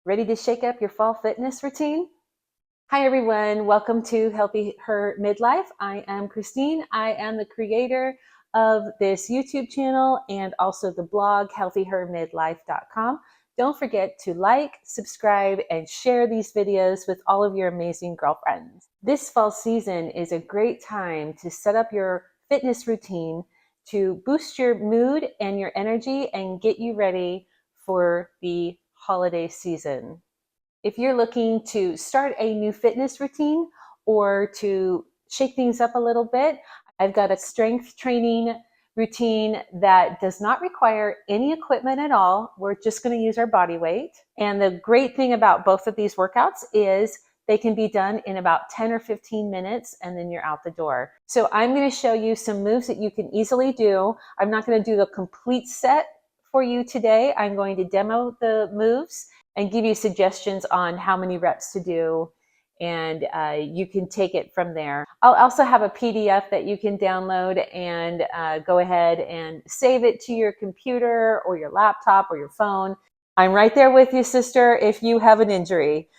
Ready to shake up your fall fitness routine? Hi everyone, welcome to Healthy Her Midlife. I am Christine. I am the creator of this YouTube channel and also the blog healthyhermidlife.com. Don't forget to like, subscribe, and share these videos with all of your amazing girlfriends. This fall season is a great time to set up your fitness routine to boost your mood and your energy and get you ready for the holiday season. If you're looking to start a new fitness routine or to shake things up a little bit, I've got a strength training routine that does not require any equipment at all. We're just going to use our body weight. And the great thing about both of these workouts is they can be done in about 10 or 15 minutes and then you're out the door. So I'm going to show you some moves that you can easily do. I'm not going to do the complete set for you today. I'm going to demo the moves and give you suggestions on how many reps to do, and you can take it from there. I'll also have a PDF that you can download and go ahead and save it to your computer or your laptop or your phone. I'm right there with you, sister, if you have an injury.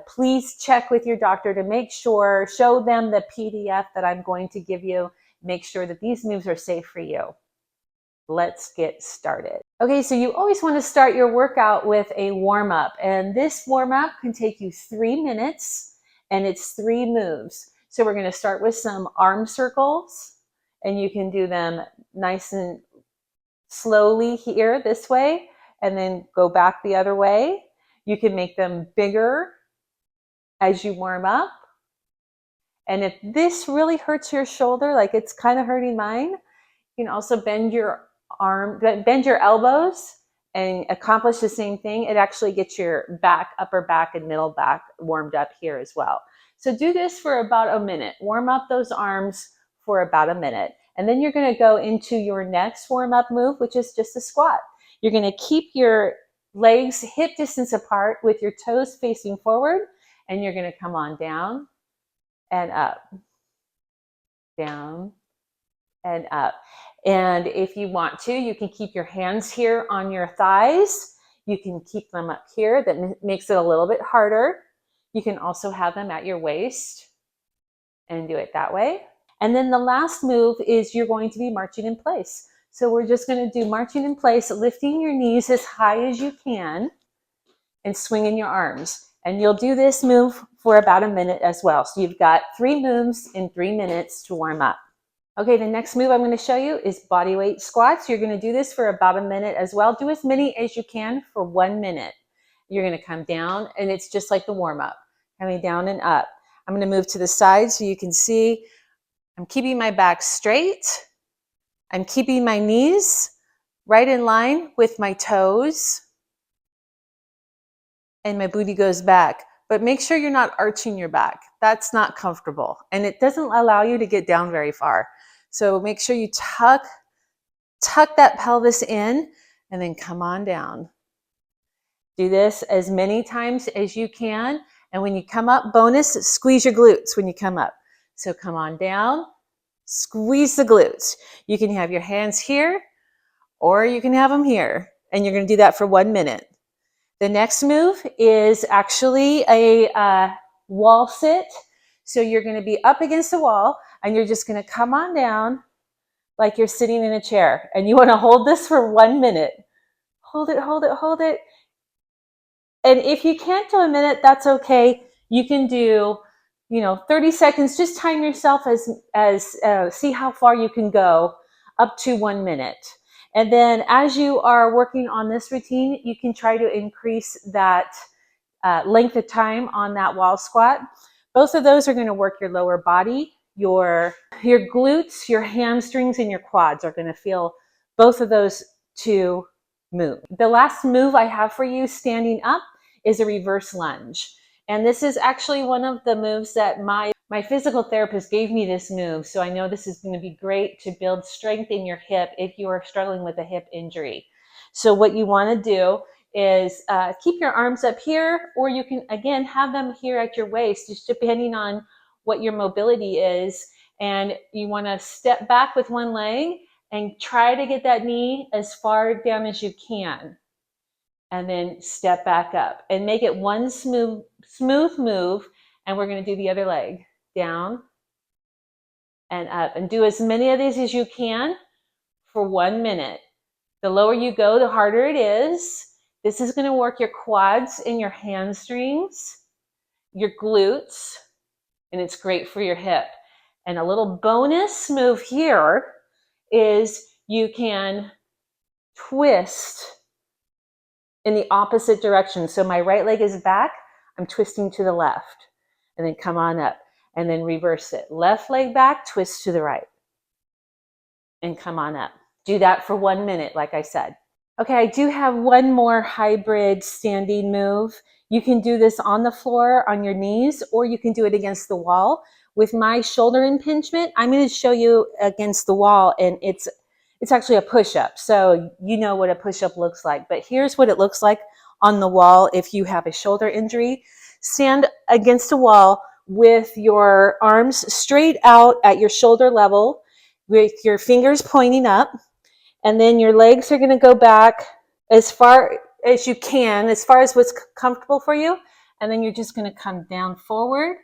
Please check with your doctor to make sure, show them the PDF that I'm going to give you, make sure that these moves are safe for you. Let's get started. Okay, so you always want to start your workout with a warm-up, and this warm-up can take you 3 minutes, and it's 3 moves. So we're going to start with some arm circles, and you can do them nice and slowly here this way, and then go back the other way. You can make them bigger as you warm up. And if this really hurts your shoulder, like it's kind of hurting mine, you can also bend your elbows and accomplish the same thing. It actually gets your back, upper back, and middle back warmed up here as well. So do this for about a minute. Warm up those arms for about a minute. And then you're going to go into your next warm-up move, which is just a squat. You're going to keep your legs hip distance apart with your toes facing forward, and you're going to come on down and up, down and up. And if you want to, you can keep your hands here on your thighs. You can keep them up here. That makes it a little bit harder. You can also have them at your waist and do it that way. And then the last move is you're going to be marching in place. So we're just going to do marching in place, lifting your knees as high as you can and swinging your arms. And you'll do this move for about a minute as well. So you've got 3 moves in 3 minutes to warm up. Okay, the next move I'm going to show you is bodyweight squats. You're going to do this for about a minute as well. Do as many as you can for 1 minute. You're going to come down, and it's just like the warm-up, coming down and up. I'm going to move to the side so you can see I'm keeping my back straight. I'm keeping my knees right in line with my toes, and my booty goes back. But make sure you're not arching your back. That's not comfortable, and it doesn't allow you to get down very far. So make sure you tuck that pelvis in and then come on down. Do this as many times as you can. And when you come up, bonus, squeeze your glutes when you come up. So come on down, squeeze the glutes. You can have your hands here or you can have them here. And you're going to do that for 1 minute. The next move is actually a wall sit. So you're going to be up against the wall and you're just going to come on down like you're sitting in a chair. And you want to hold this for 1 minute. Hold it, hold it, hold it. And if you can't do a minute, that's okay. You can do, 30 seconds. Just time yourself as see how far you can go up to 1 minute. And then as you are working on this routine, you can try to increase that length of time on that wall squat. Both of those are going to work your lower body, your glutes, your hamstrings, and your quads are going to feel both of those to move. The last move I have for you standing up is a reverse lunge. And this is actually one of the moves that my physical therapist gave me this move. So I know this is going to be great to build strength in your hip if you are struggling with a hip injury. So what you want to do is keep your arms up here, or you can, again, have them here at your waist, just depending on what your mobility is. And you want to step back with one leg and try to get that knee as far down as you can. and then step back up and make it one smooth move. And we're going to do the other leg, down and up, and do as many of these as you can for 1 minute. The lower you go, the harder it is. This is going to work your quads and your hamstrings, your glutes, and it's great for your hip. And a little bonus move here is you can twist in the opposite direction. So my right leg is back, I'm twisting to the left, and then come on up, and then reverse it. Left leg back, twist to the right, and come on up. Do that for 1 minute, like I said. Okay, I do have one more hybrid standing move. You can do this on the floor, on your knees, or you can do it against the wall. With my shoulder impingement, I'm going to show you against the wall, and it's actually a push-up. So you know what a push-up looks like. But here's what it looks like on the wall if you have a shoulder injury. Stand against a wall with your arms straight out at your shoulder level, with your fingers pointing up. And then your legs are going to go back as far as you can, as far as what's comfortable for you. And then you're just going to come down forward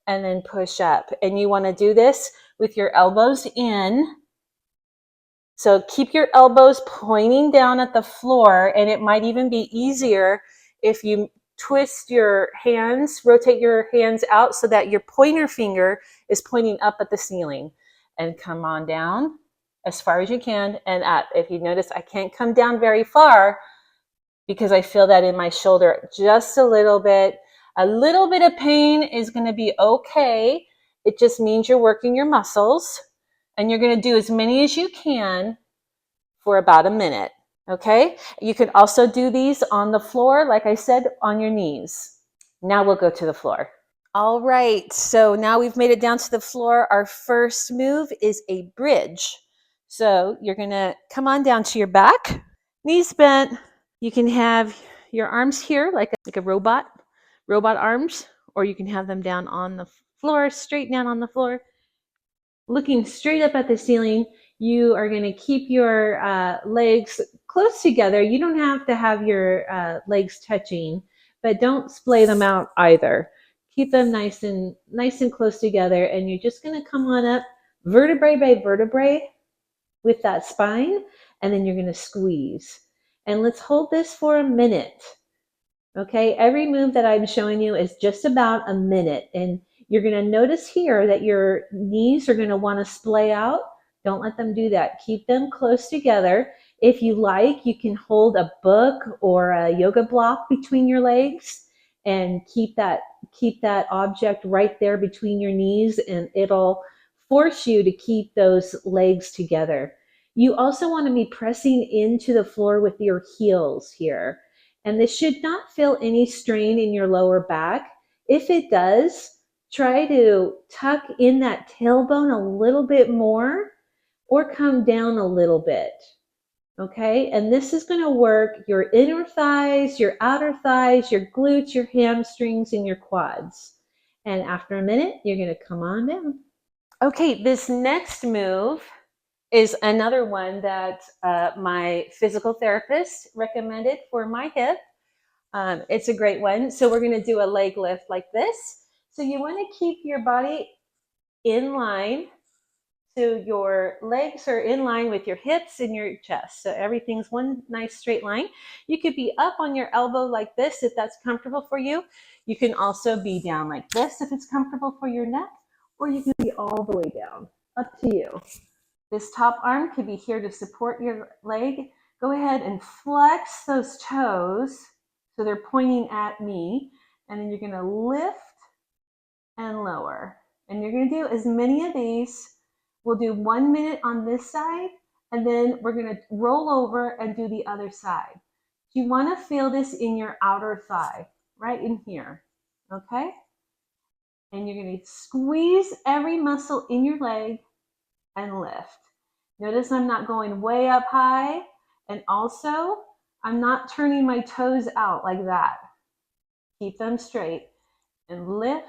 and then push up. And you want to do this with your elbows in. So keep your elbows pointing down at the floor. And it might even be easier if you twist your hands, rotate your hands out so that your pointer finger is pointing up at the ceiling. And come on down as far as you can and up. If you notice, I can't come down very far because I feel that in my shoulder just a little bit. A little bit of pain is going to be okay. It just means you're working your muscles, and you're going to do as many as you can for about a minute. Okay? You can also do these on the floor, like I said, on your knees. Now we'll go to the floor. All right, so now we've made it down to the floor. Our first move is a bridge. So you're gonna come on down to your back, knees bent. You can have your arms here like a robot arms, or you can have them down on the floor, straight down on the floor, looking straight up at the ceiling. You are gonna keep your legs close together. You don't have to have your legs touching, but don't splay them out either. Keep them nice and close together, and you're just gonna come on up vertebrae by vertebrae with that spine, and then you're going to squeeze. And let's hold this for a minute. Okay, every move that I'm showing you is just about a minute, and you're going to notice here that your knees are going to want to splay out. Don't let them do that. Keep them close together. If you like, you can hold a book or a yoga block between your legs and keep that object right there between your knees, and it'll force you to keep those legs together. You also want to be pressing into the floor with your heels here. And this should not feel any strain in your lower back. If it does, try to tuck in that tailbone a little bit more or come down a little bit. Okay, and this is going to work your inner thighs, your outer thighs, your glutes, your hamstrings, and your quads. And after a minute, you're going to come on down. Okay, this next move is another one that my physical therapist recommended for my hip. It's a great one. So we're going to do a leg lift like this. So you want to keep your body in line. So your legs are in line with your hips and your chest. So everything's one nice straight line. You could be up on your elbow like this if that's comfortable for you. You can also be down like this if it's comfortable for your neck, or you can be all the way down. Up to you. This top arm could be here to support your leg. Go ahead and flex those toes so they're pointing at me. And then you're going to lift and lower. And you're going to do as many of these. We'll do 1 minute on this side, and then we're going to roll over and do the other side. You want to feel this in your outer thigh, right in here, okay? And you're going to squeeze every muscle in your leg and lift. Notice I'm not going way up high, and also I'm not turning my toes out like that. Keep them straight and lift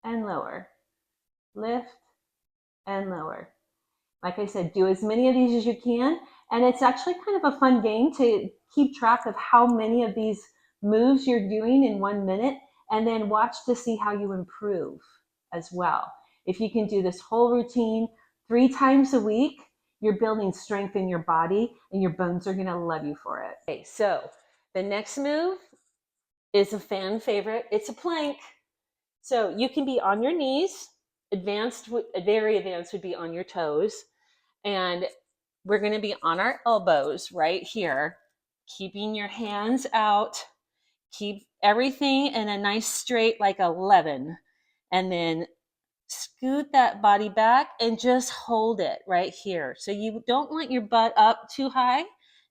and lower, lift and lower. Like I said, do as many of these as you can. And it's actually kind of a fun game to keep track of how many of these moves you're doing in 1 minute, and then watch to see how you improve as well. If you can do this whole routine 3 times a week, you're building strength in your body, and your bones are going to love you for it. Okay, so the next move is a fan favorite. It's a plank. So you can be on your knees. Very advanced would be on your toes. And we're going to be on our elbows right here, keeping your hands out. Keep everything in a nice straight, like 11. And then scoot that body back and just hold it right here. So you don't want your butt up too high.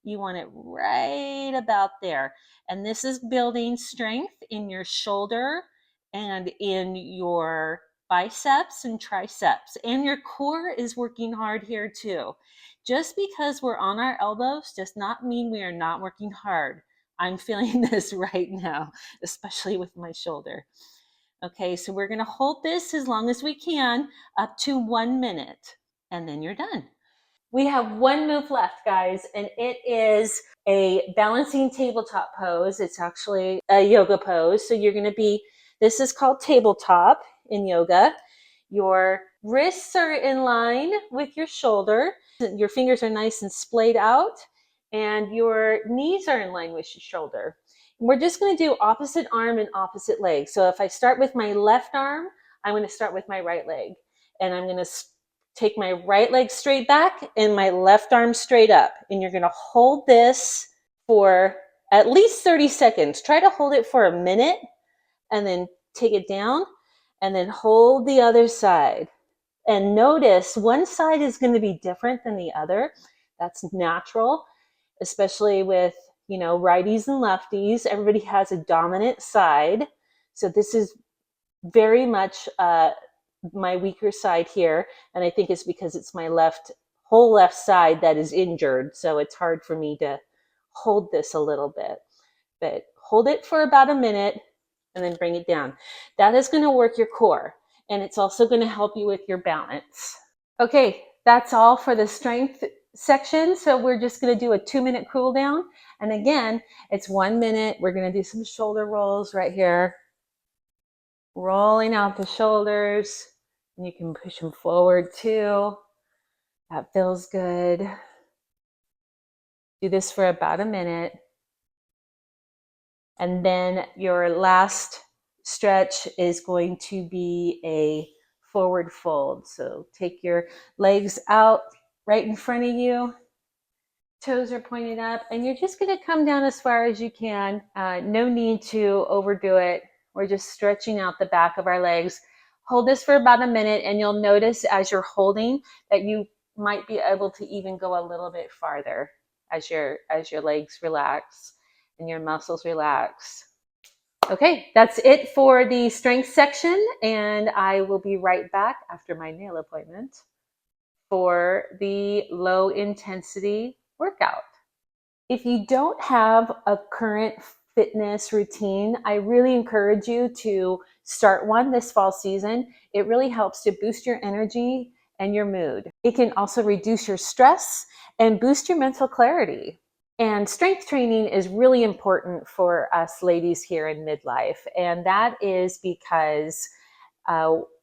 You want it right about there. And this is building strength in your shoulder and in your biceps and triceps. And your core is working hard here too. Just because we're on our elbows does not mean we are not working hard. I'm feeling this right now, especially with my shoulder. Okay, so we're going to hold this as long as we can, up to 1 minute, and then you're done. We have one move left, guys, and it is a balancing tabletop pose. It's actually a yoga pose. So you're going to be, this is called tabletop in yoga. Your wrists are in line with your shoulder. Your fingers are nice and splayed out, and your knees are in line with your shoulder. We're just going to do opposite arm and opposite leg. So if I start with my left arm, I'm going to start with my right leg. And I'm going to take my right leg straight back and my left arm straight up. And you're going to hold this for at least 30 seconds. Try to hold it for a minute and then take it down and then hold the other side. And notice one side is going to be different than the other. That's natural, especially with, righties and lefties. Everybody has a dominant side. So this is very much my weaker side here. And I think it's because it's my whole left side that is injured. So it's hard for me to hold this a little bit. But hold it for about a minute and then bring it down. That is going to work your core. And it's also going to help you with your balance. Okay, that's all for the strength section. So we're just going to do a 2-minute cool down. And again, it's 1 minute. We're going to do some shoulder rolls right here. Rolling out the shoulders. And you can push them forward too. That feels good. Do this for about a minute. And then your last stretch is going to be a forward fold. So take your legs out right in front of you. Toes are pointed up, and you're just going to come down as far as you can. No need to overdo it. We're just stretching out the back of our legs. Hold this for about a minute, and you'll notice as you're holding that you might be able to even go a little bit farther as your legs relax and your muscles relax. Okay, that's it for the strength section, and I will be right back after my nail appointment for the low intensity workout. If you don't have a current fitness routine, I really encourage you to start one this fall season. It really helps to boost your energy and your mood. It can also reduce your stress and boost your mental clarity. And strength training is really important for us ladies here in midlife. And that is because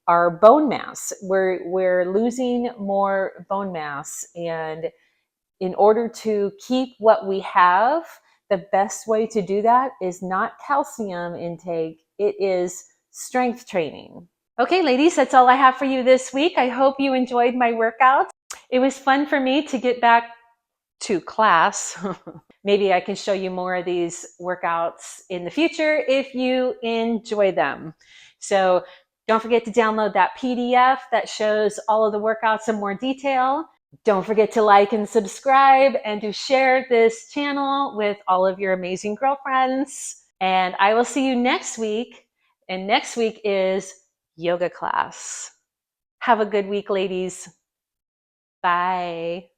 our bone mass, we're losing more bone mass. And in order to keep what we have, the best way to do that is not calcium intake, it is strength training. Okay, ladies, that's all I have for you this week. I hope you enjoyed my workout. It was fun for me to get back to class. Maybe I can show you more of these workouts in the future if you enjoy them. So don't forget to download that PDF that shows all of the workouts in more detail. Don't forget to like and subscribe and to share this channel with all of your amazing girlfriends. And I will see you next week. And next week is yoga class. Have a good week, ladies. Bye.